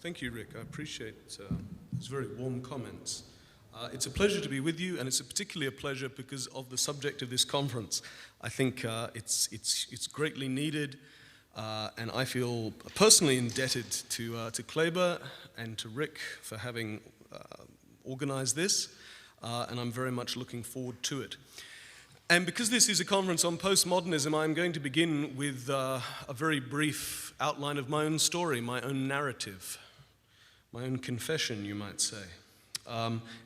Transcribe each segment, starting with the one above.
Thank you, Rick. I appreciate those very warm comments. It's a pleasure to be with you, and it's particularly a pleasure because of the subject of this conference. I think it's greatly needed, and I feel personally indebted to Kleber and to Rick for having organized this, and I'm very much looking forward to it. And because this is a conference on postmodernism, I'm going to begin with a very brief outline of my own story, my own narrative, my own confession, you might say.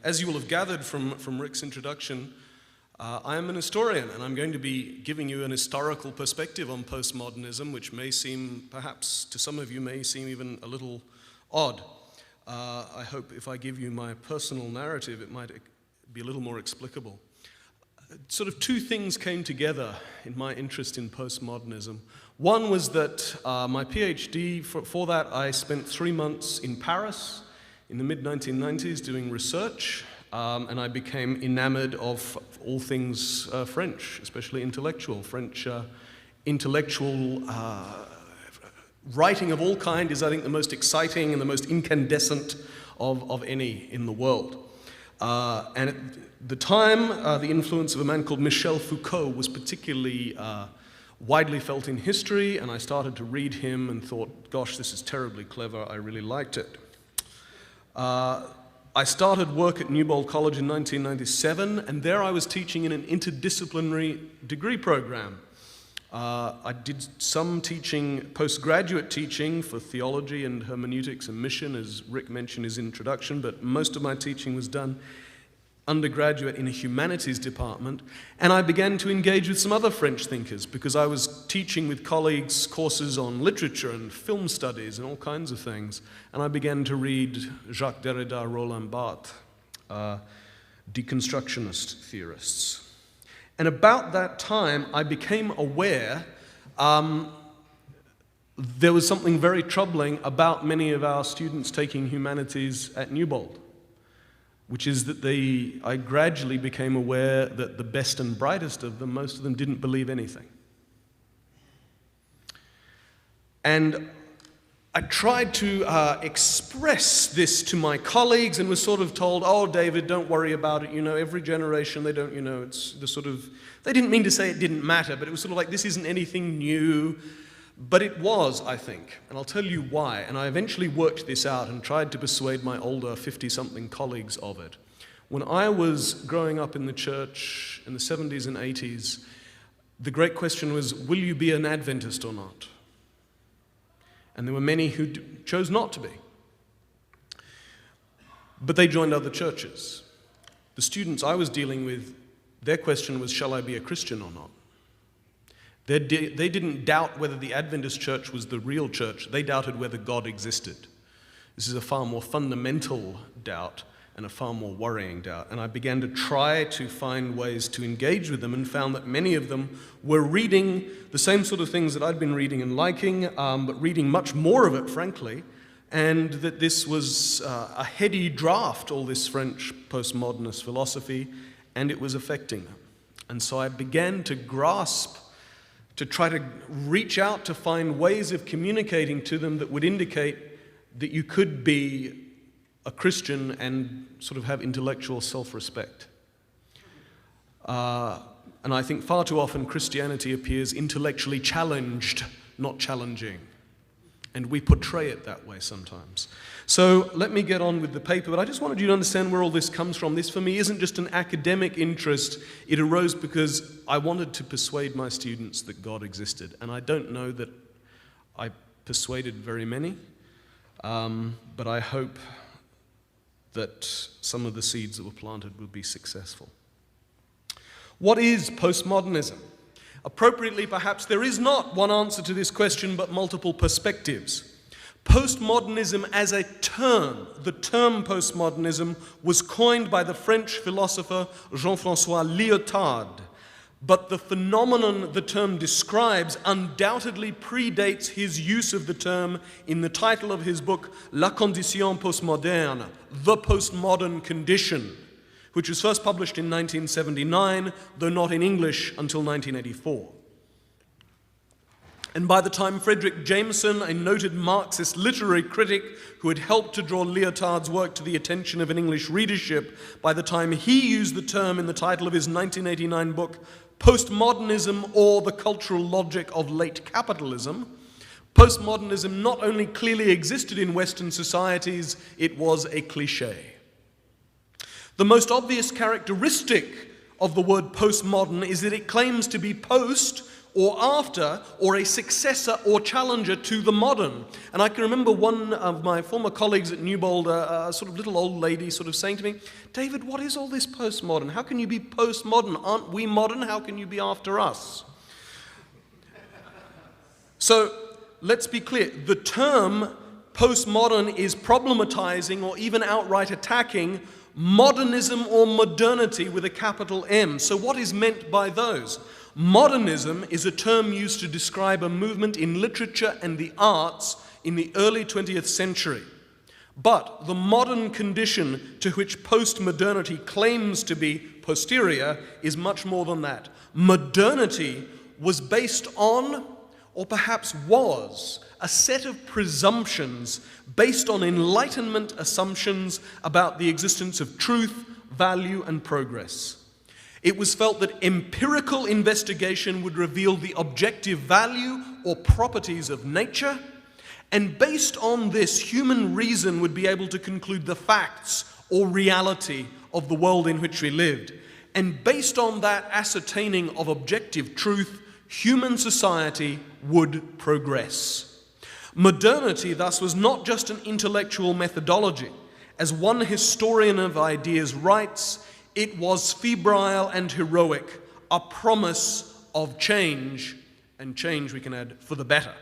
As you will have gathered from Rick's introduction, I am an historian, and I'm going to be giving you an historical perspective on postmodernism, which may seem, perhaps to some of you, may seem even a little odd. I hope if I give you my personal narrative, it might be a little more explicable. Sort of two things came together in my interest in postmodernism. One was that my PhD, for that I spent 3 months in Paris in the mid-1990s doing research, and I became enamored of all things French, especially French intellectual writing of all kind is, I think, the most exciting and the most incandescent of any in the world. And at the time, the influence of a man called Michel Foucault was particularly widely felt in history, and I started to read him and thought, gosh, this is terribly clever, I really liked it. I started work at Newbold College in 1997, and there I was teaching in an interdisciplinary degree program. I did some teaching, postgraduate teaching for theology and hermeneutics and mission, as Rick mentioned in his introduction, but most of my teaching was done undergraduate in a humanities department, and I began to engage with some other French thinkers because I was teaching with colleagues courses on literature and film studies and all kinds of things, and I began to read Jacques Derrida, Roland Barthes, deconstructionist theorists. And about that time, I became aware there was something very troubling about many of our students taking humanities at Newbold, which is that I gradually became aware that the best and brightest of them, most of them didn't believe anything. And I tried to express this to my colleagues and was sort of told, oh, David, don't worry about it, you know, every generation, they don't, you know, it's the sort of, they didn't mean to say it didn't matter, but it was sort of like, this isn't anything new. But it was, I think, and I'll tell you why, and I eventually worked this out and tried to persuade my older 50-something colleagues of it. When I was growing up in the church in the 70s and 80s, the great question was, will you be an Adventist or not? And there were many who chose not to be. But they joined other churches. The students I was dealing with, their question was, shall I be a Christian or not? They didn't doubt whether the Adventist church was the real church. They doubted whether God existed. This is a far more fundamental doubt and a far more worrying doubt. And I began to try to find ways to engage with them and found that many of them were reading the same sort of things that I'd been reading and liking, but reading much more of it, frankly, and that this was a heady draft, all this French postmodernist philosophy, and it was affecting them. And so I began to grasp, to try to reach out to find ways of communicating to them that would indicate that you could be a Christian and sort of have intellectual self-respect. And I think far too often Christianity appears intellectually challenged, not challenging. And we portray it that way sometimes. So let me get on with the paper, but I just wanted you to understand where all this comes from. This, for me, isn't just an academic interest. It arose because I wanted to persuade my students that God existed. And I don't know that I persuaded very many, but I hope that some of the seeds that were planted will be successful. What is postmodernism? Appropriately, perhaps, there is not one answer to this question, but multiple perspectives. Postmodernism as a term, the term postmodernism, was coined by the French philosopher Jean-François Lyotard, but the phenomenon the term describes undoubtedly predates his use of the term in the title of his book, La Condition Postmoderne, The Postmodern Condition, which was first published in 1979, though not in English until 1984. And by the time Frederick Jameson, a noted Marxist literary critic who had helped to draw Lyotard's work to the attention of an English readership, by the time he used the term in the title of his 1989 book, Postmodernism or the Cultural Logic of Late Capitalism, postmodernism not only clearly existed in Western societies, it was a cliché. The most obvious characteristic of the word postmodern is that it claims to be post or after, or a successor or challenger to the modern. And I can remember one of my former colleagues at Newbold, a sort of little old lady, sort of saying to me, "David, what is all this postmodern? How can you be postmodern? Aren't we modern? How can you be after us?" So let's be clear. The term postmodern is problematizing or even outright attacking modernism or modernity with a capital M. So what is meant by those? Modernism is a term used to describe a movement in literature and the arts in the early 20th century. But the modern condition to which postmodernity claims to be posterior is much more than that. Modernity was based on, or perhaps was, a set of presumptions based on Enlightenment assumptions about the existence of truth, value, and progress. It was felt that empirical investigation would reveal the objective value or properties of nature, and based on this, human reason would be able to conclude the facts or reality of the world in which we lived. And based on that ascertaining of objective truth, human society would progress. Modernity, thus, was not just an intellectual methodology. As one historian of ideas writes, it was febrile and heroic, a promise of change, and change, we can add, for the better.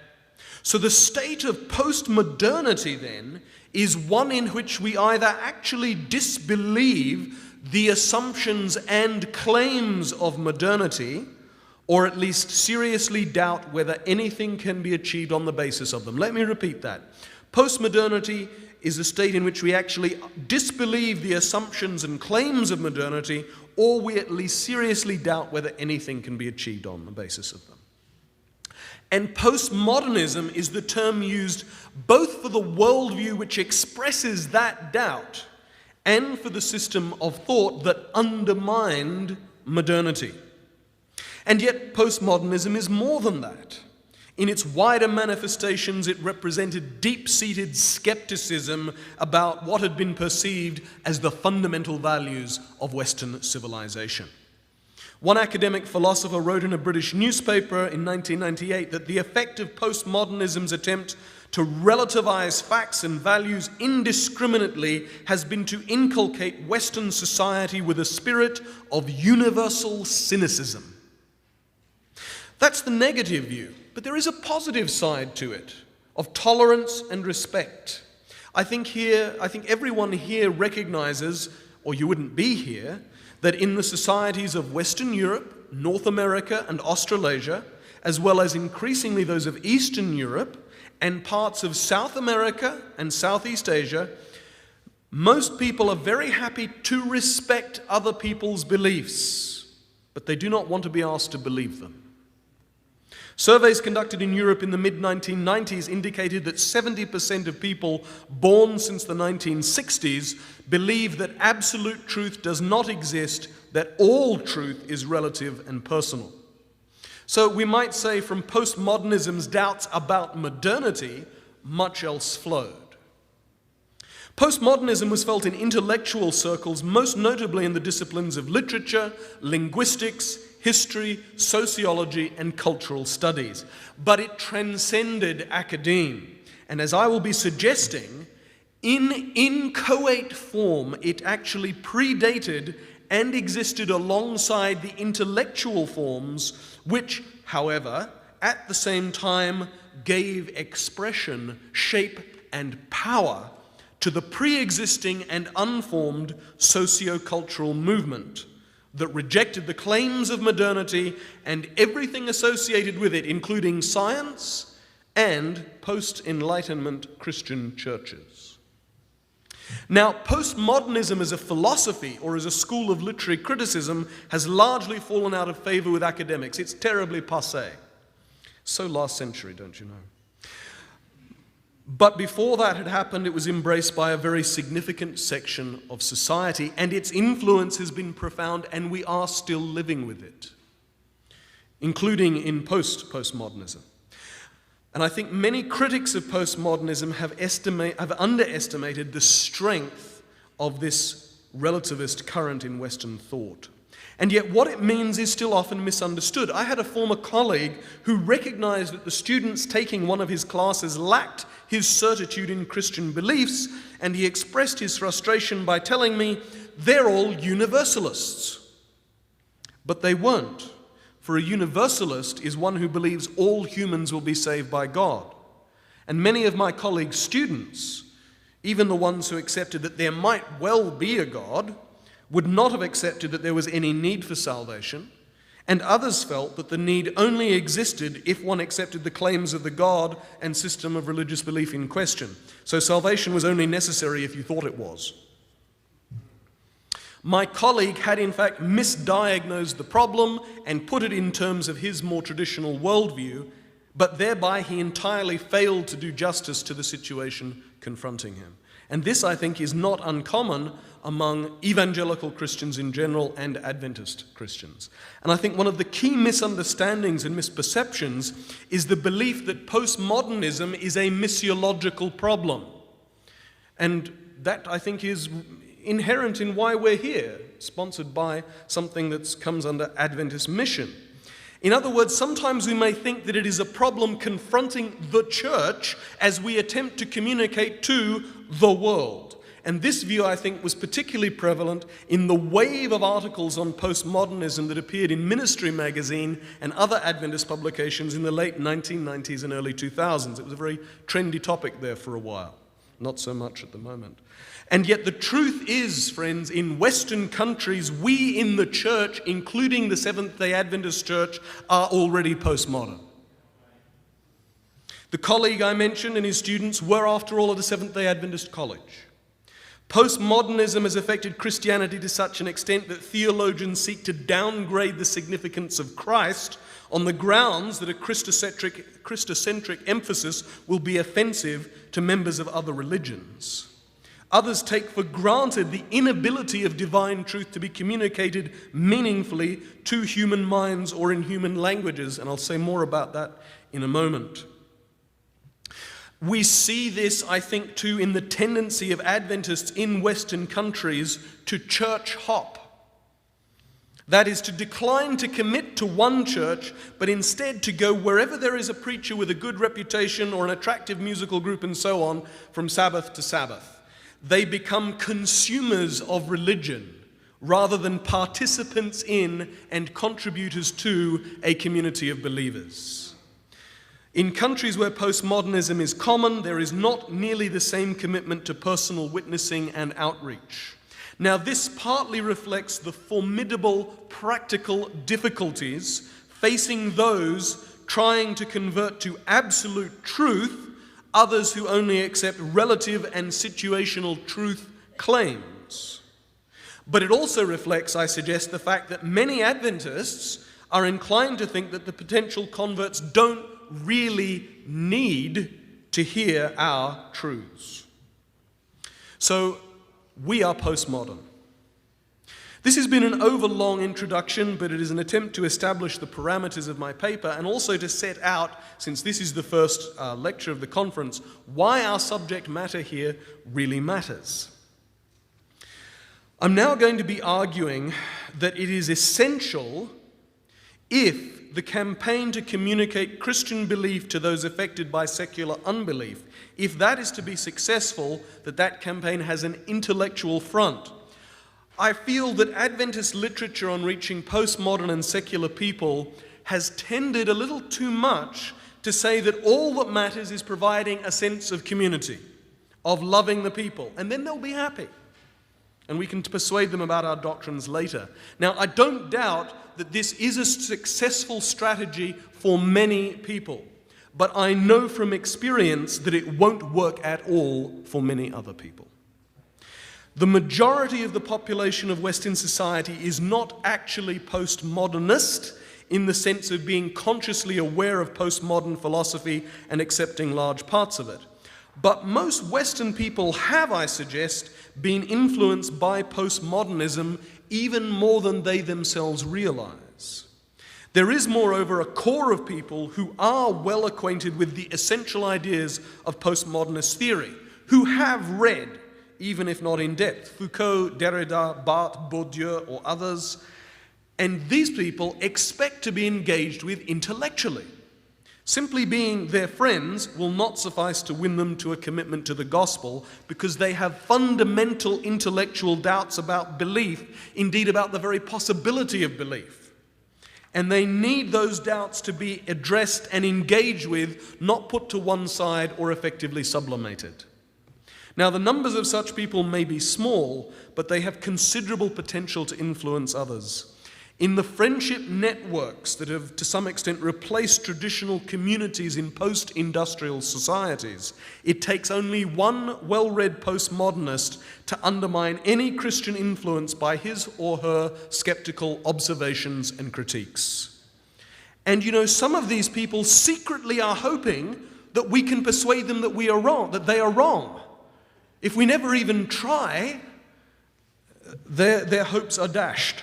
So the state of postmodernity, then, is one in which we either actually disbelieve the assumptions and claims of modernity, or at least seriously doubt whether anything can be achieved on the basis of them. Let me repeat that. Postmodernity is a state in which we actually disbelieve the assumptions and claims of modernity, or we at least seriously doubt whether anything can be achieved on the basis of them. And postmodernism is the term used both for the worldview which expresses that doubt and for the system of thought that undermined modernity. And yet postmodernism is more than that. In its wider manifestations, it represented deep-seated skepticism about what had been perceived as the fundamental values of Western civilization. One academic philosopher wrote in a British newspaper in 1998 that the effect of postmodernism's attempt to relativize facts and values indiscriminately has been to inculcate Western society with a spirit of universal cynicism. That's the negative view. But there is a positive side to it, of tolerance and respect. I think everyone here recognizes, or you wouldn't be here, that in the societies of Western Europe, North America, and Australasia, as well as increasingly those of Eastern Europe and parts of South America and Southeast Asia, most people are very happy to respect other people's beliefs, but they do not want to be asked to believe them. Surveys conducted in Europe in the mid-1990s indicated that 70% of people born since the 1960s believe that absolute truth does not exist, that all truth is relative and personal. So we might say from postmodernism's doubts about modernity, much else flowed. Postmodernism was felt in intellectual circles, most notably in the disciplines of literature, linguistics, history, sociology, and cultural studies. But it transcended academe. And as I will be suggesting, in inchoate form, it actually predated and existed alongside the intellectual forms, which, however, at the same time gave expression, shape, and power to the pre-existing and unformed socio-cultural movement that rejected the claims of modernity and everything associated with it, including science and post-Enlightenment Christian churches. Now, postmodernism as a philosophy or as a school of literary criticism has largely fallen out of favor with academics. It's terribly passé. So last century, don't you know? But before that had happened, it was embraced by a very significant section of society, and its influence has been profound, and we are still living with it, including in postmodernism. And I think many critics of postmodernism have underestimated the strength of this relativist current in Western thought. And yet what it means is still often misunderstood. I had a former colleague who recognized that the students taking one of his classes lacked his certitude in Christian beliefs, and he expressed his frustration by telling me, they're all universalists. But they weren't. For a universalist is one who believes all humans will be saved by God. And many of my colleagues' students, even the ones who accepted that there might well be a God, would not have accepted that there was any need for salvation, and others felt that the need only existed if one accepted the claims of the God and system of religious belief in question. So salvation was only necessary if you thought it was. My colleague had in fact misdiagnosed the problem and put it in terms of his more traditional worldview, but thereby he entirely failed to do justice to the situation confronting him. And this, I think, is not uncommon among evangelical Christians in general and Adventist Christians. And I think one of the key misunderstandings and misperceptions is the belief that postmodernism is a missiological problem. And that, I think, is inherent in why we're here, sponsored by something that comes under Adventist mission. In other words, sometimes we may think that it is a problem confronting the church as we attempt to communicate to the world. And this view, I think, was particularly prevalent in the wave of articles on postmodernism that appeared in Ministry magazine and other Adventist publications in the late 1990s and early 2000s. It was a very trendy topic there for a while, not so much at the moment. And yet the truth is, friends, in Western countries, we in the church, including the Seventh-day Adventist Church, are already postmodern. The colleague I mentioned and his students were, after all, at a Seventh-day Adventist college. Postmodernism has affected Christianity to such an extent that theologians seek to downgrade the significance of Christ on the grounds that a Christocentric emphasis will be offensive to members of other religions. Others take for granted the inability of divine truth to be communicated meaningfully to human minds or in human languages, and I'll say more about that in a moment. We see this, I think, too, in the tendency of Adventists in Western countries to church hop. That is, to decline to commit to one church, but instead to go wherever there is a preacher with a good reputation or an attractive musical group and so on, from Sabbath to Sabbath. They become consumers of religion rather than participants in and contributors to a community of believers. In countries where postmodernism is common, there is not nearly the same commitment to personal witnessing and outreach. Now, this partly reflects the formidable practical difficulties facing those trying to convert to absolute truth others who only accept relative and situational truth claims. But it also reflects, I suggest, the fact that many Adventists are inclined to think that the potential converts don't really need to hear our truths. So, we are postmodern. This has been an overlong introduction, but it is an attempt to establish the parameters of my paper and also to set out, since this is the first lecture of the conference, why our subject matter here really matters. I'm now going to be arguing that it is essential, if the campaign to communicate Christian belief to those affected by secular unbelief, if that is to be successful, that campaign has an intellectual front. I feel that Adventist literature on reaching postmodern and secular people has tended a little too much to say that all that matters is providing a sense of community, of loving the people, and then they'll be happy. And we can persuade them about our doctrines later. Now, I don't doubt that this is a successful strategy for many people, but I know from experience that it won't work at all for many other people. The majority of the population of Western society is not actually postmodernist. in the sense of being consciously aware of postmodern philosophy and accepting large parts of it. But most Western people have, I suggest, been influenced by postmodernism even more than they themselves realize. There is, moreover, a core of people who are well acquainted with the essential ideas of postmodernist theory, who have read, even if not in depth, Foucault, Derrida, Barthes, Bourdieu, or others, and these people expect to be engaged with intellectually. Simply being their friends will not suffice to win them to a commitment to the gospel, because they have fundamental intellectual doubts about belief, indeed about the very possibility of belief. And they need those doubts to be addressed and engaged with, not put to one side or effectively sublimated. Now, the numbers of such people may be small, but they have considerable potential to influence others. In the friendship networks that have to some extent replaced traditional communities in post-industrial societies, it takes only one well-read postmodernist to undermine any Christian influence by his or her skeptical observations and critiques. And you know, some of these people secretly are hoping that we can persuade them that we are wrong, that they are wrong. If we never even try, their hopes are dashed.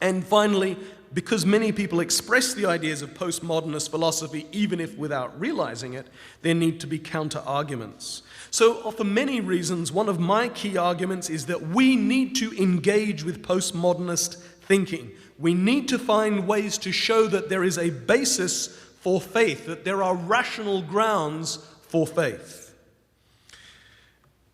And finally, because many people express the ideas of postmodernist philosophy even if without realizing it, there need to be counter-arguments. So for many reasons, one of my key arguments is that we need to engage with postmodernist thinking. We need to find ways to show that there is a basis for faith, that there are rational grounds for faith.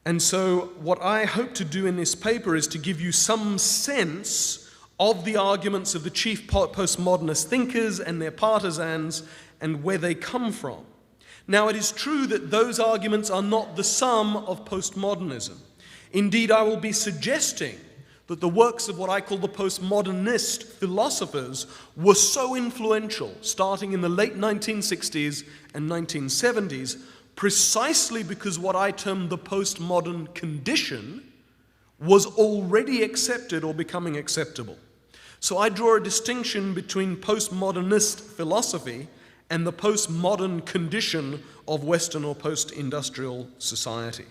And so what I hope to do in this paper is to give you some sense of the arguments of the chief postmodernist thinkers and their partisans and where they come from. Now, it is true that those arguments are not the sum of postmodernism. Indeed, I will be suggesting that the works of what I call the postmodernist philosophers were so influential, starting in the late 1960s and 1970s, precisely because what I term the postmodern condition was already accepted or becoming acceptable. So I draw a distinction between postmodernist philosophy and the postmodern condition of Western or post-industrial society.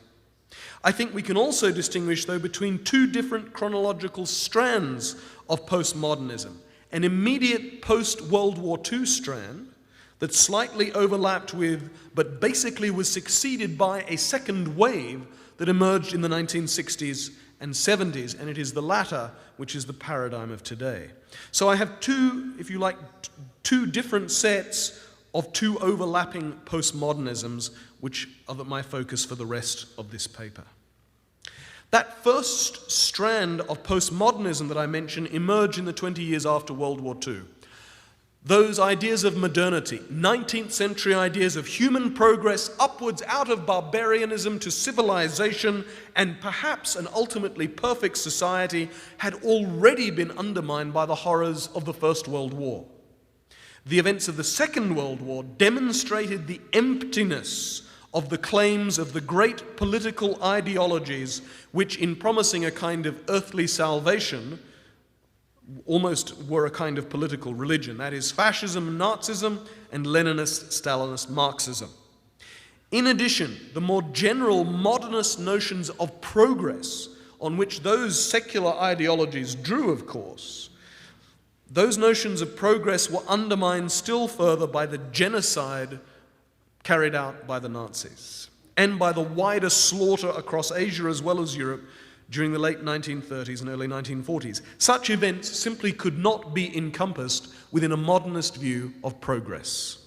I think we can also distinguish, though, between two different chronological strands of postmodernism. An immediate post-World War II strand that slightly overlapped with, but basically was succeeded by a second wave that emerged in the 1960s and 70s, and it is the latter which is the paradigm of today. So I have two, if you like, two different sets of two overlapping postmodernisms, which are my focus for the rest of this paper. That first strand of postmodernism that I mentioned emerged in the 20 years after World War II. Those ideas of modernity, 19th century ideas of human progress upwards out of barbarianism to civilization and perhaps an ultimately perfect society, had already been undermined by the horrors of the First World War. The events of the Second World War demonstrated the emptiness of the claims of the great political ideologies which, in promising a kind of earthly salvation, almost were a kind of political religion. That is fascism, Nazism, and Leninist, Stalinist Marxism. In addition, the more general modernist notions of progress, on which those secular ideologies drew, of course, those notions of progress were undermined still further by the genocide carried out by the Nazis and by the wider slaughter across Asia as well as Europe during the late 1930s and early 1940s. Such events simply could not be encompassed within a modernist view of progress.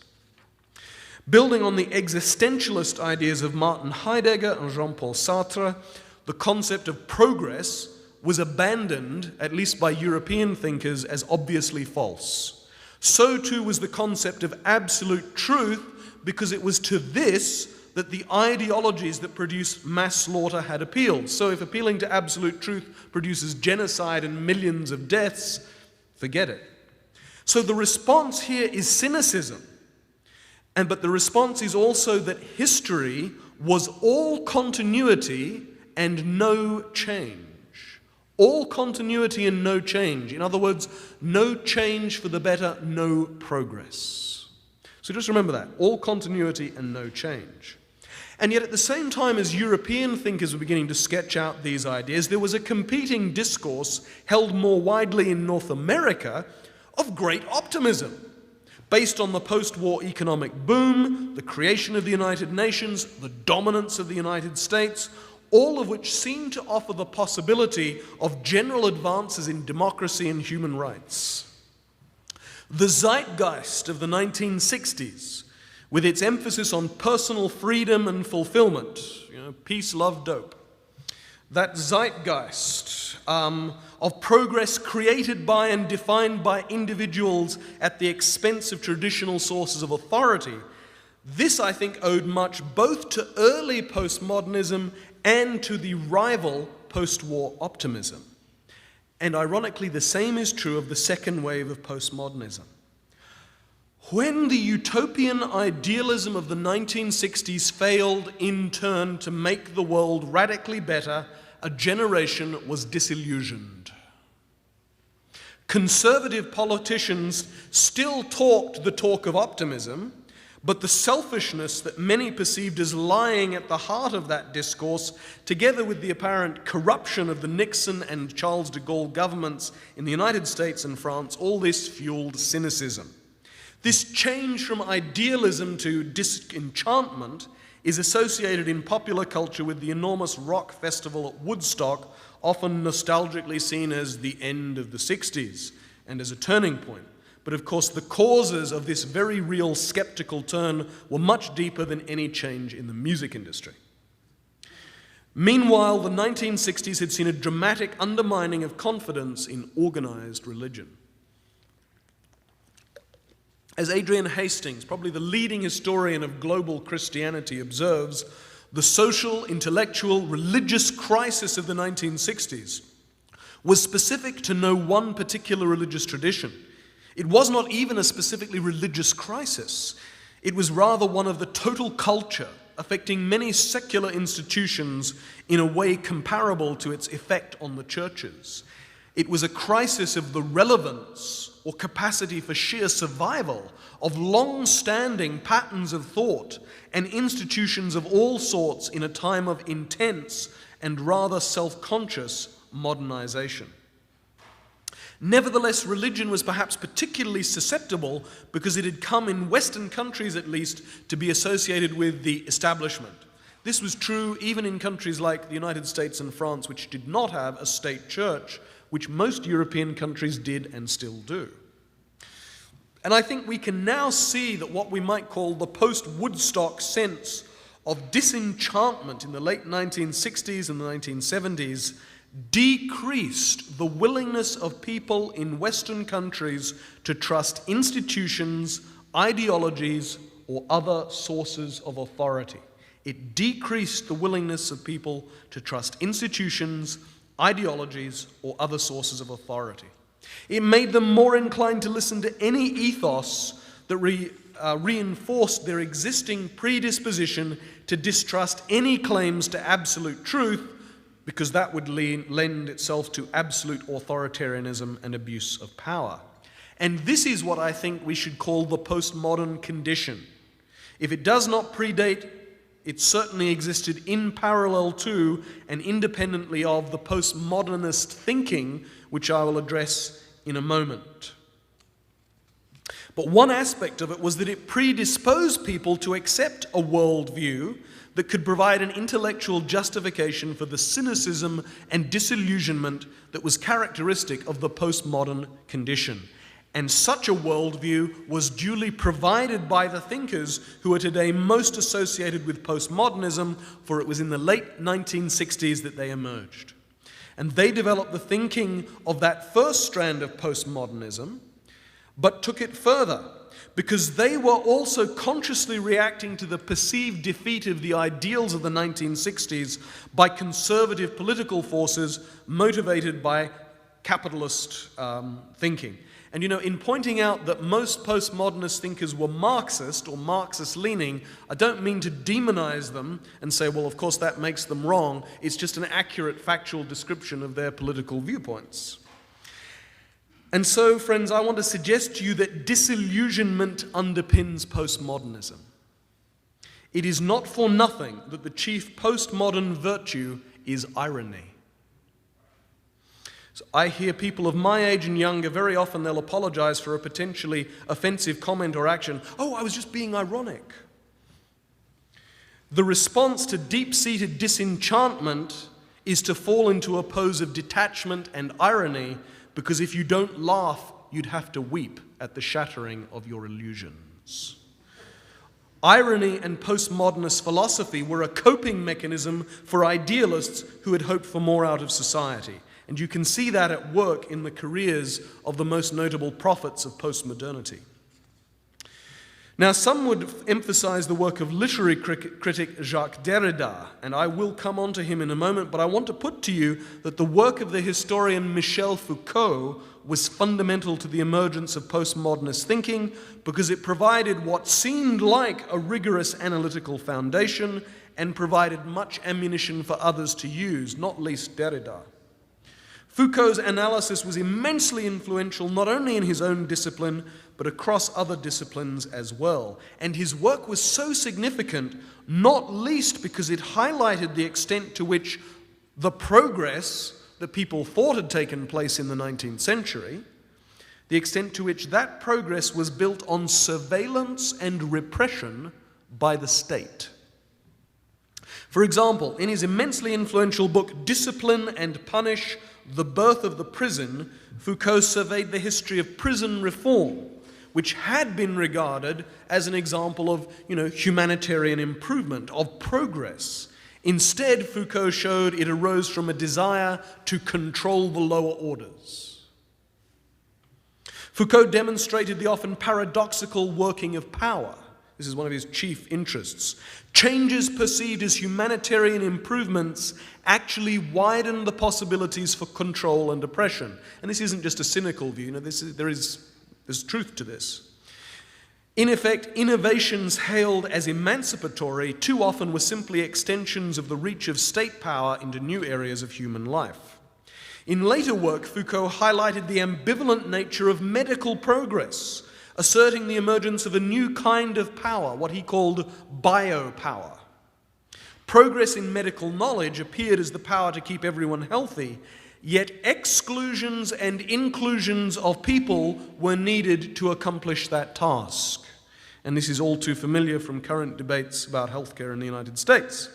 Building on the existentialist ideas of Martin Heidegger and Jean-Paul Sartre, the concept of progress was abandoned, at least by European thinkers, as obviously false. So too was the concept of absolute truth, because it was to this that the ideologies that produced mass slaughter had appealed. So if appealing to absolute truth produces genocide and millions of deaths, forget it. So the response here is cynicism. But the response is also that history was all continuity and no change. All continuity and no change. In other words, no change for the better, no progress. So just remember that. All continuity and no change. And yet at the same time as European thinkers were beginning to sketch out these ideas, there was a competing discourse held more widely in North America of great optimism, based on the post-war economic boom, the creation of the United Nations, the dominance of the United States, all of which seem to offer the possibility of general advances in democracy and human rights. The zeitgeist of the 1960s, with its emphasis on personal freedom and fulfillment, peace, love, dope. That zeitgeist of progress created by and defined by individuals at the expense of traditional sources of authority, this, I think, owed much both to early postmodernism and to the rival post-war optimism. And ironically, the same is true of the second wave of postmodernism. When the utopian idealism of the 1960s failed in turn to make the world radically better, a generation was disillusioned. Conservative politicians still talked the talk of optimism, but the selfishness that many perceived as lying at the heart of that discourse, together with the apparent corruption of the Nixon and Charles de Gaulle governments in the United States and France, all this fueled cynicism. This change from idealism to disenchantment is associated in popular culture with the enormous rock festival at Woodstock, often nostalgically seen as the end of the 60s and as a turning point. But of course, the causes of this very real skeptical turn were much deeper than any change in the music industry. Meanwhile, the 1960s had seen a dramatic undermining of confidence in organized religion. As Adrian Hastings, probably the leading historian of global Christianity, observes, the social, intellectual, religious crisis of the 1960s was specific to no one particular religious tradition. It was not even a specifically religious crisis. It was rather one of the total culture, affecting many secular institutions in a way comparable to its effect on the churches. It was a crisis of the relevance or capacity for sheer survival of long-standing patterns of thought and institutions of all sorts in a time of intense and rather self-conscious modernization. Nevertheless, religion was perhaps particularly susceptible because it had come, in Western countries at least, to be associated with the establishment. This was true even in countries like the United States and France, which did not have a state church, which most European countries did and still do. And I think we can now see that what we might call the post-Woodstock sense of disenchantment in the late 1960s and the 1970s decreased the willingness of people in Western countries to trust institutions, ideologies, or other sources of authority. It decreased the willingness of people to trust institutions, ideologies, or other sources of authority. It made them more inclined to listen to any ethos that reinforced their existing predisposition to distrust any claims to absolute truth, because that would lend itself to absolute authoritarianism and abuse of power. And this is what I think we should call the postmodern condition. If it does not predate, it certainly existed in parallel to and independently of the postmodernist thinking, which I will address in a moment. But one aspect of it was that it predisposed people to accept a worldview that could provide an intellectual justification for the cynicism and disillusionment that was characteristic of the postmodern condition. And such a worldview was duly provided by the thinkers who are today most associated with postmodernism, for it was in the late 1960s that they emerged. And they developed the thinking of that first strand of postmodernism, but took it further, because they were also consciously reacting to the perceived defeat of the ideals of the 1960s by conservative political forces motivated by capitalist thinking. And in pointing out that most postmodernist thinkers were Marxist or Marxist-leaning, I don't mean to demonize them and say, well, of course that makes them wrong. It's just an accurate factual description of their political viewpoints. And so, friends, I want to suggest to you that disillusionment underpins postmodernism. It is not for nothing that the chief postmodern virtue is irony. So I hear people of my age and younger, very often they'll apologize for a potentially offensive comment or action. Oh, I was just being ironic. The response to deep-seated disenchantment is to fall into a pose of detachment and irony, because if you don't laugh, you'd have to weep at the shattering of your illusions. Irony and postmodernist philosophy were a coping mechanism for idealists who had hoped for more out of society. And you can see that at work in the careers of the most notable prophets of postmodernity. Now, some would emphasize the work of literary critic Jacques Derrida, and I will come on to him in a moment, but I want to put to you that the work of the historian Michel Foucault was fundamental to the emergence of postmodernist thinking, because it provided what seemed like a rigorous analytical foundation and provided much ammunition for others to use, not least Derrida. Foucault's analysis was immensely influential not only in his own discipline, but across other disciplines as well. And his work was so significant, not least because it highlighted the extent to which the progress that people thought had taken place in the 19th century, the extent to which that progress was built on surveillance and repression by the state. For example, in his immensely influential book, Discipline and Punish: The Birth of the Prison, Foucault surveyed the history of prison reform, which had been regarded as an example of, humanitarian improvement, of progress. Instead, Foucault showed it arose from a desire to control the lower orders. Foucault demonstrated the often paradoxical working of power. This is one of his chief interests. Changes perceived as humanitarian improvements actually widen the possibilities for control and oppression. And this isn't just a cynical view. There's truth to this. In effect, innovations hailed as emancipatory too often were simply extensions of the reach of state power into new areas of human life. In later work, Foucault highlighted the ambivalent nature of medical progress, asserting the emergence of a new kind of power, what he called biopower. Progress in medical knowledge appeared as the power to keep everyone healthy, yet exclusions and inclusions of people were needed to accomplish that task. And this is all too familiar from current debates about healthcare in the United States.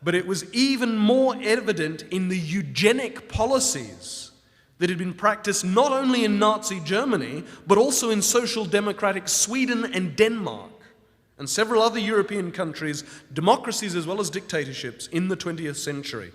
But it was even more evident in the eugenic policies that had been practiced not only in Nazi Germany, but also in social democratic Sweden and Denmark, and several other European countries, democracies as well as dictatorships, in the 20th century.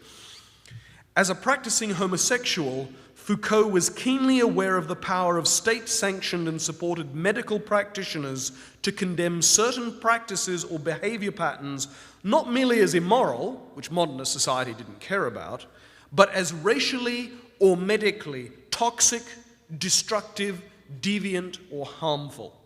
As a practicing homosexual, Foucault was keenly aware of the power of state-sanctioned and supported medical practitioners to condemn certain practices or behavior patterns, not merely as immoral, which modernist society didn't care about, but as racially or medically toxic, destructive, deviant, or harmful.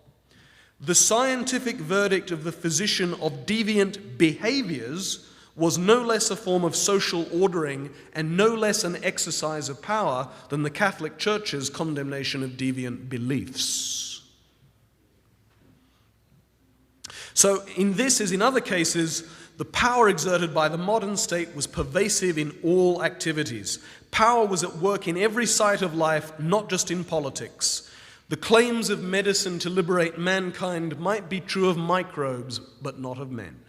The scientific verdict of the physician of deviant behaviors was no less a form of social ordering and no less an exercise of power than the Catholic Church's condemnation of deviant beliefs. So in this, as in other cases, the power exerted by the modern state was pervasive in all activities. Power was at work in every site of life, not just in politics. The claims of medicine to liberate mankind might be true of microbes, but not of men.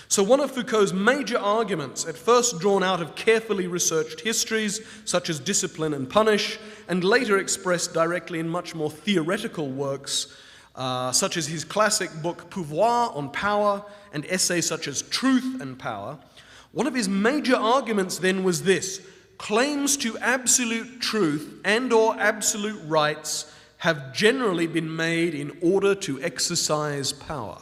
So one of Foucault's major arguments, at first drawn out of carefully researched histories, such as Discipline and Punish, and later expressed directly in much more theoretical works, such as his classic book Pouvoir, on power, and essays such as Truth and Power, one of his major arguments then was this: claims to absolute truth and/or absolute rights have generally been made in order to exercise power.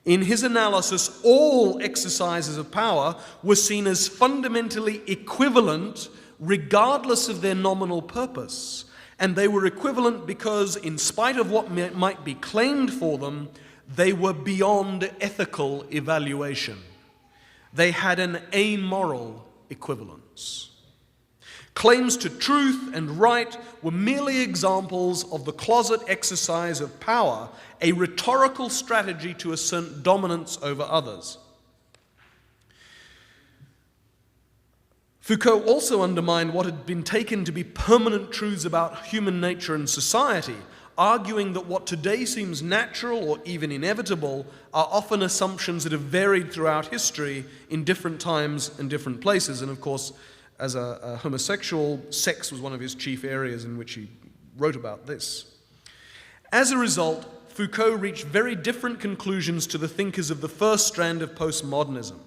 In his analysis, all exercises of power were seen as fundamentally equivalent regardless of their nominal purpose, and they were equivalent because, in spite of what might be claimed for them, they were beyond ethical evaluation. They had an amoral equivalence. Claims to truth and right were merely examples of the closet exercise of power, a rhetorical strategy to assert dominance over others. Foucault also undermined what had been taken to be permanent truths about human nature and society, arguing that what today seems natural or even inevitable are often assumptions that have varied throughout history in different times and different places. And of course, as a homosexual, sex was one of his chief areas in which he wrote about this. As a result, Foucault reached very different conclusions to the thinkers of the first strand of postmodernism.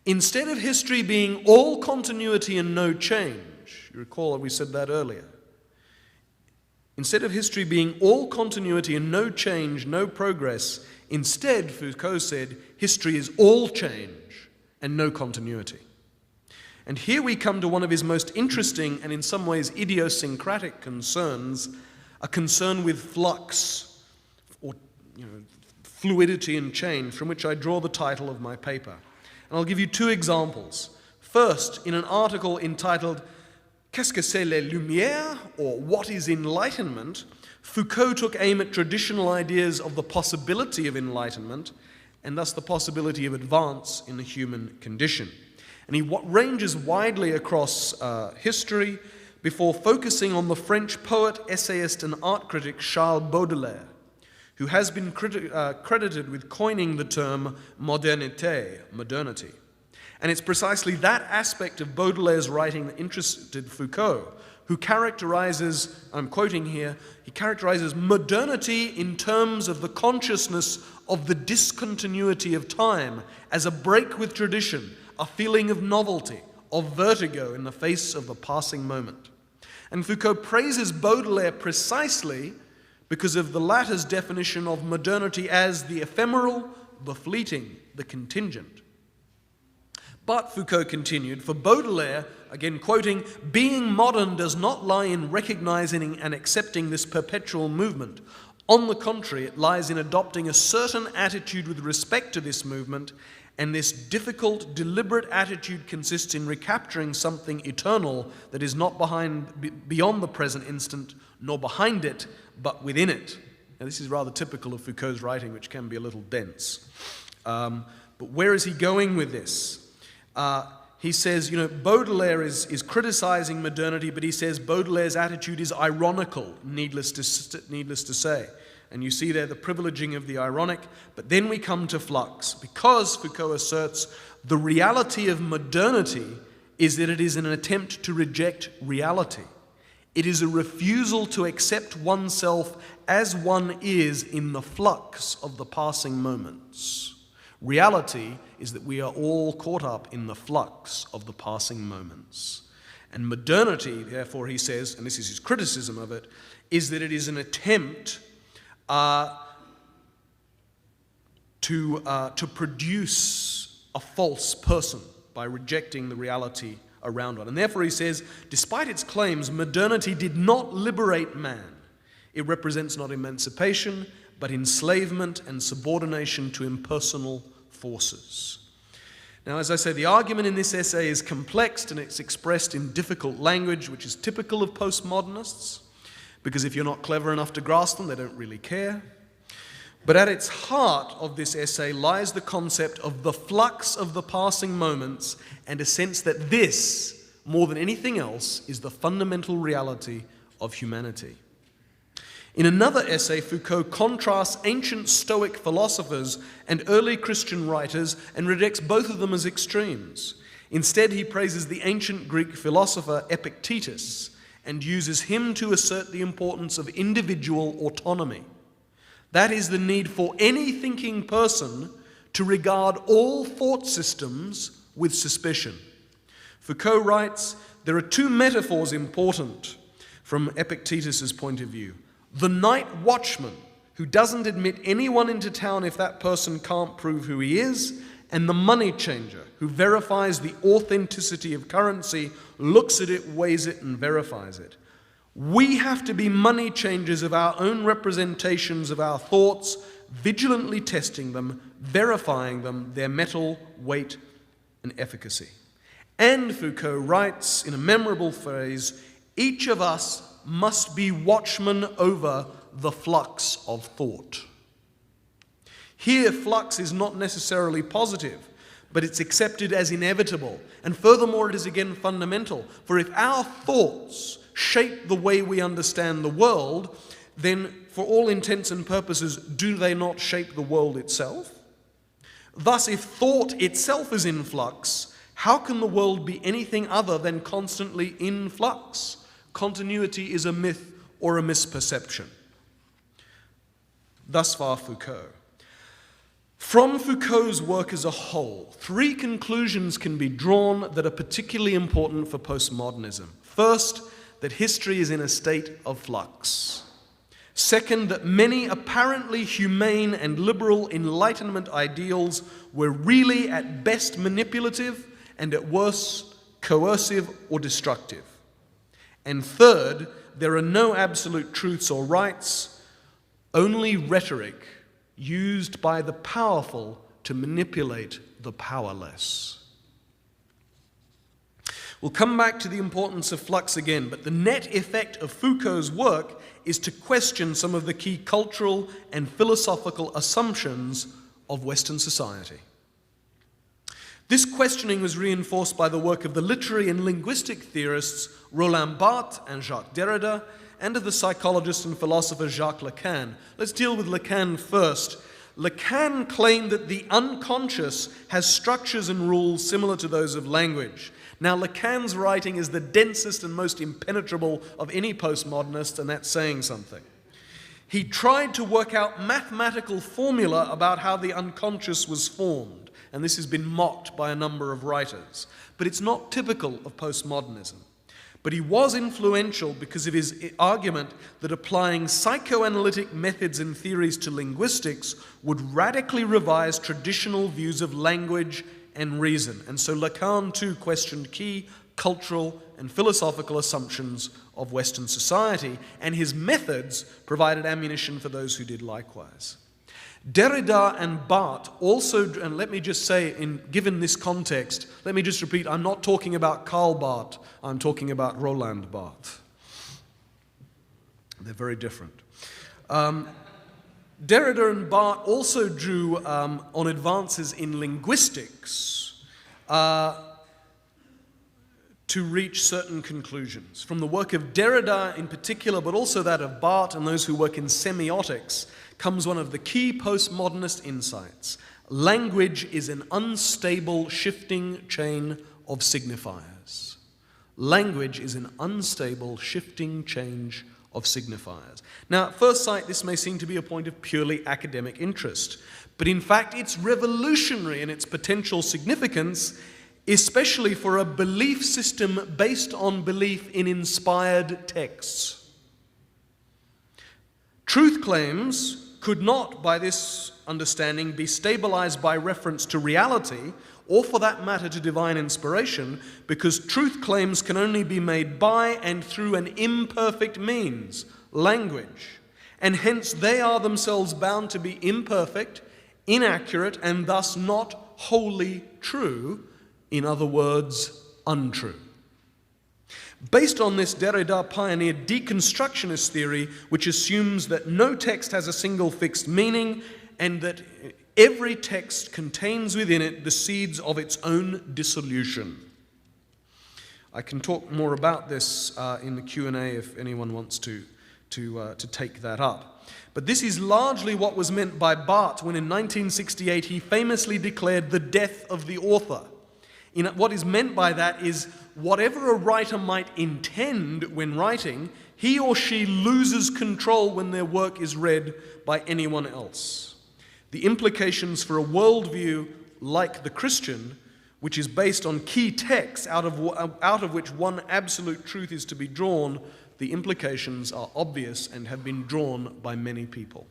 Instead of history being all continuity and no change, you recall we said that earlier. Instead of history being all continuity and no change, no progress, instead, Foucault said, history is all change and no continuity. And here we come to one of his most interesting and in some ways idiosyncratic concerns, a concern with flux, or fluidity and change, from which I draw the title of my paper. And I'll give you two examples. First, in an article entitled Qu'est-ce que c'est les Lumières, or What is Enlightenment, Foucault took aim at traditional ideas of the possibility of enlightenment, and thus the possibility of advance in the human condition. And he ranges widely across history before focusing on the French poet, essayist, and art critic Charles Baudelaire, who has been credited with coining the term modernité, modernity. And it's precisely that aspect of Baudelaire's writing that interested Foucault, who characterizes, I'm quoting here, he characterizes modernity in terms of the consciousness of the discontinuity of time as a break with tradition, a feeling of novelty, of vertigo in the face of the passing moment. And Foucault praises Baudelaire precisely because of the latter's definition of modernity as the ephemeral, the fleeting, the contingent. But, Foucault continued, for Baudelaire, again quoting, being modern does not lie in recognizing and accepting this perpetual movement. On the contrary, it lies in adopting a certain attitude with respect to this movement, and this difficult, deliberate attitude consists in recapturing something eternal that is not beyond the present instant, nor behind it, but within it. Now, this is rather typical of Foucault's writing, which can be a little dense. But where is he going with this? He says, Baudelaire is criticizing modernity, but he says Baudelaire's attitude is ironical, needless to say. And you see there the privileging of the ironic. But then we come to Flux, because Foucault asserts the reality of modernity is that it is an attempt to reject reality. It is a refusal to accept oneself as one is in the flux of the passing moments. Reality is that we are all caught up in the flux of the passing moments. And modernity, therefore, he says, and this is his criticism of it, is that it is an attempt to produce a false person by rejecting the reality around one. And therefore he says, despite its claims, modernity did not liberate man. It represents not emancipation, but enslavement and subordination to impersonal forces. Now, as I say, the argument in this essay is complex and it's expressed in difficult language, which is typical of postmodernists, because if you're not clever enough to grasp them, they don't really care. But at its heart of this essay lies the concept of the flux of the passing moments and a sense that this, more than anything else, is the fundamental reality of humanity. In another essay, Foucault contrasts ancient Stoic philosophers and early Christian writers and rejects both of them as extremes. Instead, he praises the ancient Greek philosopher Epictetus and uses him to assert the importance of individual autonomy. That is the need for any thinking person to regard all thought systems with suspicion. Foucault writes, there are two metaphors important from Epictetus' point of view. The night watchman, who doesn't admit anyone into town if that person can't prove who he is, and the money changer who verifies the authenticity of currency, looks at it, weighs it, and verifies it. We have to be money changers of our own representations of our thoughts, vigilantly testing them, verifying them, their metal, weight, and efficacy. And Foucault writes in a memorable phrase, each of us must be watchmen over the flux of thought. Here, flux is not necessarily positive, but it's accepted as inevitable. And furthermore, it is again fundamental. For if our thoughts shape the way we understand the world, then for all intents and purposes, do they not shape the world itself? Thus, if thought itself is in flux, how can the world be anything other than constantly in flux? Continuity is a myth or a misperception. Thus far, Foucault. From Foucault's work as a whole, three conclusions can be drawn that are particularly important for postmodernism. First, that history is in a state of flux. Second, that many apparently humane and liberal Enlightenment ideals were really at best manipulative and at worst coercive or destructive. And third, there are no absolute truths or rights, only rhetoric used by the powerful to manipulate the powerless. We'll come back to the importance of flux again, but the net effect of Foucault's work is to question some of the key cultural and philosophical assumptions of Western society. This questioning was reinforced by the work of the literary and linguistic theorists Roland Barthes and Jacques Derrida, and of the psychologist and philosopher Jacques Lacan. Let's deal with Lacan first. Lacan claimed that the unconscious has structures and rules similar to those of language. Now, Lacan's writing is the densest and most impenetrable of any postmodernist, and that's saying something. He tried to work out mathematical formula about how the unconscious was formed, and this has been mocked by a number of writers. But it's not typical of postmodernism. But he was influential because of his argument that applying psychoanalytic methods and theories to linguistics would radically revise traditional views of language and reason. And so Lacan too questioned key cultural and philosophical assumptions of Western society, and his methods provided ammunition for those who did likewise. Derrida and Barthes also, and let me just say, given this context, let me just repeat, I'm not talking about Karl Barth, I'm talking about Roland Barthes. They're very different. Derrida and Barthes also drew on advances in linguistics to reach certain conclusions. From the work of Derrida in particular, but also that of Barthes and those who work in semiotics, comes one of the key postmodernist insights. Language is an unstable, shifting chain of signifiers. Language is an unstable, shifting change of signifiers. Now, at first sight, this may seem to be a point of purely academic interest, but in fact, it's revolutionary in its potential significance, especially for a belief system based on belief in inspired texts. Truth claims could not, by this understanding, be stabilized by reference to reality, or for that matter to divine inspiration, because truth claims can only be made by and through an imperfect means, language, and hence they are themselves bound to be imperfect, inaccurate, and thus not wholly true, in other words, untrue. Based on this, Derrida pioneered deconstructionist theory, which assumes that no text has a single fixed meaning and that every text contains within it the seeds of its own dissolution. I can talk more about this in the Q&A if anyone wants to take that up. But this is largely what was meant by Barthes when in 1968 he famously declared the death of the author. What is meant by that is whatever a writer might intend when writing, he or she loses control when their work is read by anyone else. The implications for a worldview like the Christian, which is based on key texts out of which one absolute truth is to be drawn, the implications are obvious and have been drawn by many people.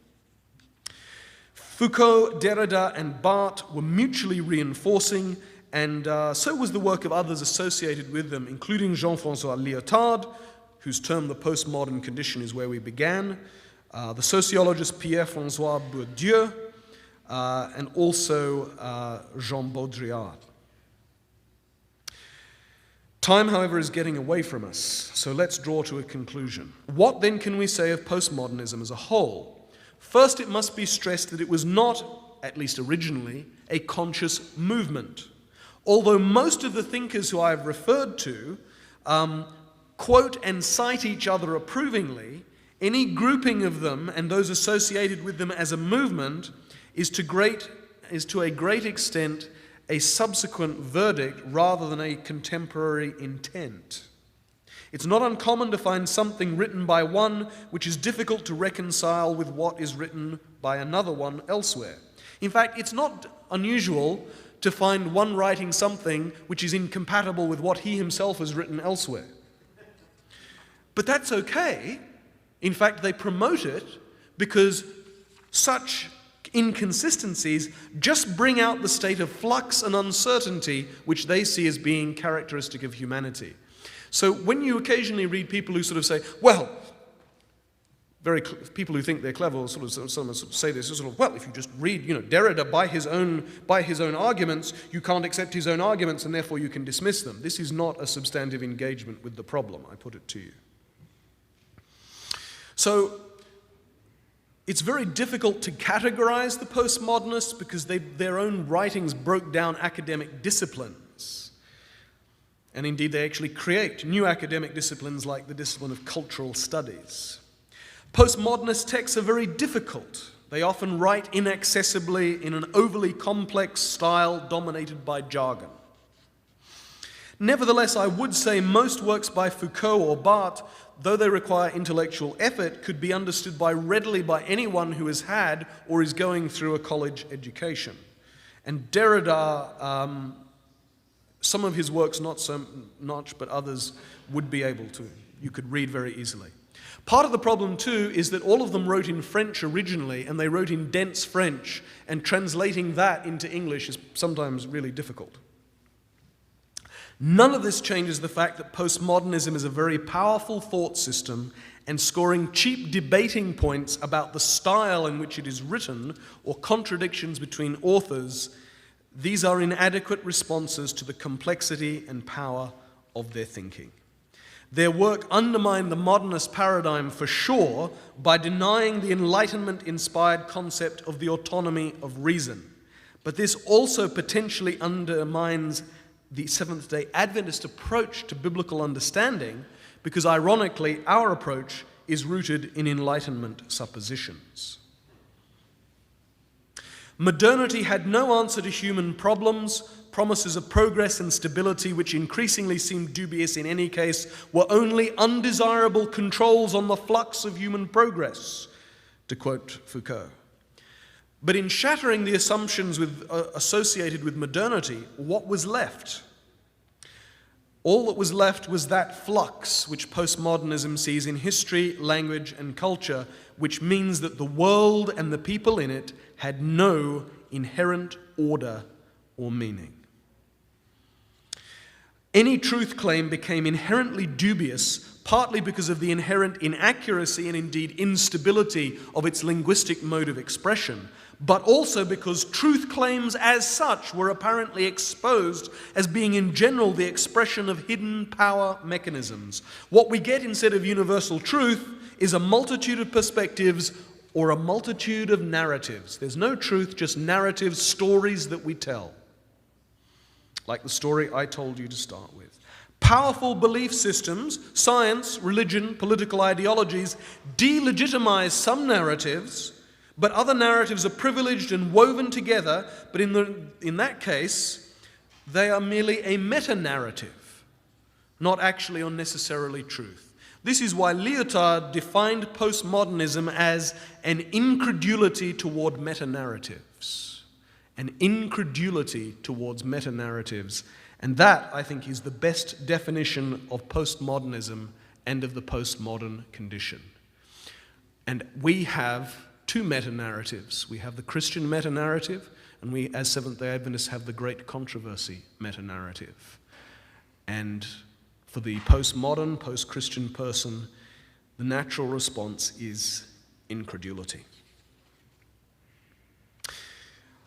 Foucault, Derrida, and Barthes were mutually reinforcing, and so was the work of others associated with them, including Jean-François Lyotard, whose term The Postmodern Condition is where we began, the sociologist Pierre-François Bourdieu, and also Jean Baudrillard. Time, however, is getting away from us, so let's draw to a conclusion. What then can we say of postmodernism as a whole? First, it must be stressed that it was not, at least originally, a conscious movement. Although most of the thinkers who I have referred to quote and cite each other approvingly, any grouping of them and those associated with them as a movement is to a great extent a subsequent verdict rather than a contemporary intent. It's not uncommon to find something written by one which is difficult to reconcile with what is written by another one elsewhere. In fact, it's not unusual to find one writing something which is incompatible with what he himself has written elsewhere. But that's okay. In fact, they promote it because such inconsistencies just bring out the state of flux and uncertainty which they see as being characteristic of humanity. So when you occasionally read people who sort of say, well, people who think they're clever will sort of say this, sort of, well, if you just read, Derrida by his own arguments, you can't accept his own arguments and therefore you can dismiss them. This is not a substantive engagement with the problem, I put it to you. So it's very difficult to categorize the postmodernists because their own writings broke down academic disciplines. And indeed, they actually create new academic disciplines like the discipline of cultural studies. Postmodernist texts are very difficult. They often write inaccessibly in an overly complex style dominated by jargon. Nevertheless, I would say most works by Foucault or Barthes, though they require intellectual effort, could be understood readily by anyone who has had or is going through a college education. And Derrida, some of his works not so much, but others would be able to. You could read very easily. Part of the problem, too, is that all of them wrote in French originally, and they wrote in dense French, and translating that into English is sometimes really difficult. None of this changes the fact that postmodernism is a very powerful thought system, and scoring cheap debating points about the style in which it is written or contradictions between authors, these are inadequate responses to the complexity and power of their thinking. Their work undermined the modernist paradigm for sure by denying the Enlightenment-inspired concept of the autonomy of reason. But this also potentially undermines the Seventh-day Adventist approach to biblical understanding because, ironically, our approach is rooted in Enlightenment suppositions. Modernity had no answer to human problems. Promises of progress and stability, which increasingly seemed dubious in any case, were only undesirable controls on the flux of human progress, to quote Foucault. But in shattering the assumptions associated with modernity, what was left? All that was left was that flux which postmodernism sees in history, language, and culture, which means that the world and the people in it had no inherent order or meaning. Any truth claim became inherently dubious, partly because of the inherent inaccuracy and indeed instability of its linguistic mode of expression, but also because truth claims as such were apparently exposed as being in general the expression of hidden power mechanisms. What we get instead of universal truth is a multitude of perspectives or a multitude of narratives. There's no truth, just narratives, stories that we tell. Like the story I told you to start with. Powerful belief systems, science, religion, political ideologies delegitimize some narratives, but other narratives are privileged and woven together, but in that case, they are merely a meta-narrative, not actually or necessarily truth. This is why Lyotard defined postmodernism as an incredulity toward meta-narratives. An incredulity towards meta-narratives. And that, I think, is the best definition of postmodernism and of the postmodern condition. And we have two meta-narratives. We have the Christian meta-narrative, and we, as Seventh-day Adventists, have the great controversy meta-narrative. And for the postmodern, post-Christian person, the natural response is incredulity.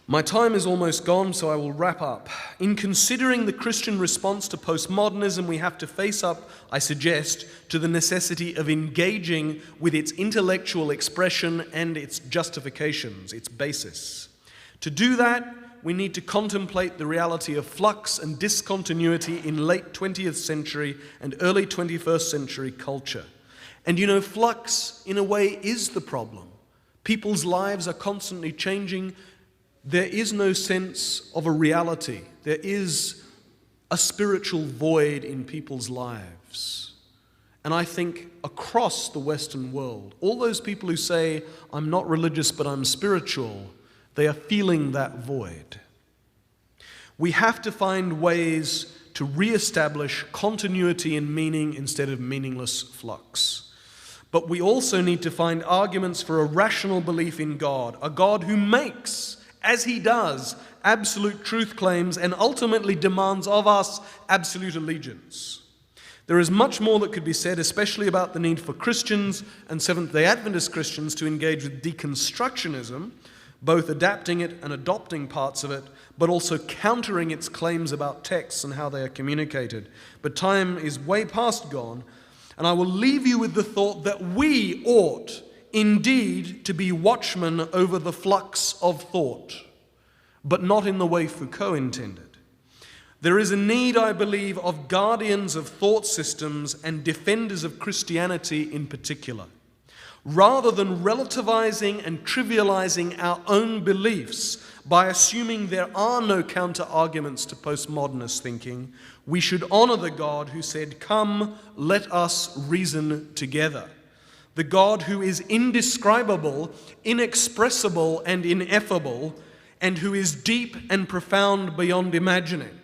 My time is almost gone, so I will wrap up. In considering the Christian response to postmodernism, we have to face up, I suggest, to the necessity of engaging with its intellectual expression and its justifications, its basis. To do that, we need to contemplate the reality of flux and discontinuity in late 20th century and early 21st century culture. And you know, flux, in a way, is the problem. People's lives are constantly changing. There is no sense of a reality. There is a spiritual void in people's lives. And I think across the Western world, all those people who say, I'm not religious but I'm spiritual, they are feeling that void. We have to find ways to reestablish continuity and meaning instead of meaningless flux. But we also need to find arguments for a rational belief in God, a God who makes, as he does, absolute truth claims and ultimately demands of us absolute allegiance. There is much more that could be said, especially about the need for Christians and Seventh-day Adventist Christians to engage with deconstructionism, both adapting it and adopting parts of it, but also countering its claims about texts and how they are communicated. But time is way past gone, and I will leave you with the thought that we ought indeed to be watchmen over the flux of thought, but not in the way Foucault intended. There is a need, I believe, of guardians of thought systems and defenders of Christianity in particular. Rather than relativizing and trivializing our own beliefs by assuming there are no counter-arguments to postmodernist thinking, we should honor the God who said, "Come, let us reason together." The God who is indescribable, inexpressible, and ineffable, and who is deep and profound beyond imagining.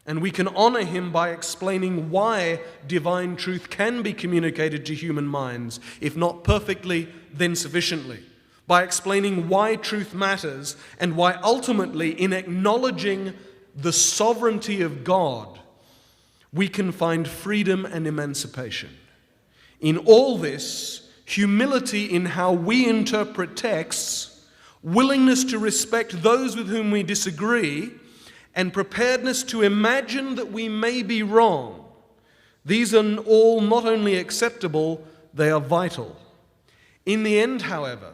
And we can honor him by explaining why divine truth can be communicated to human minds, if not perfectly, then sufficiently. By explaining why truth matters, and why ultimately, in acknowledging the sovereignty of God, we can find freedom and emancipation. In all this, humility in how we interpret texts, willingness to respect those with whom we disagree, and preparedness to imagine that we may be wrong. These are all not only acceptable, they are vital. In the end, however,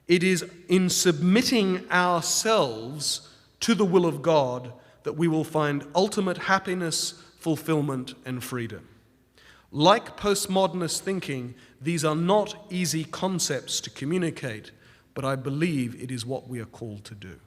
it is in submitting ourselves to the will of God that we will find ultimate happiness, fulfillment, and freedom. Like postmodernist thinking, these are not easy concepts to communicate, but I believe it is what we are called to do.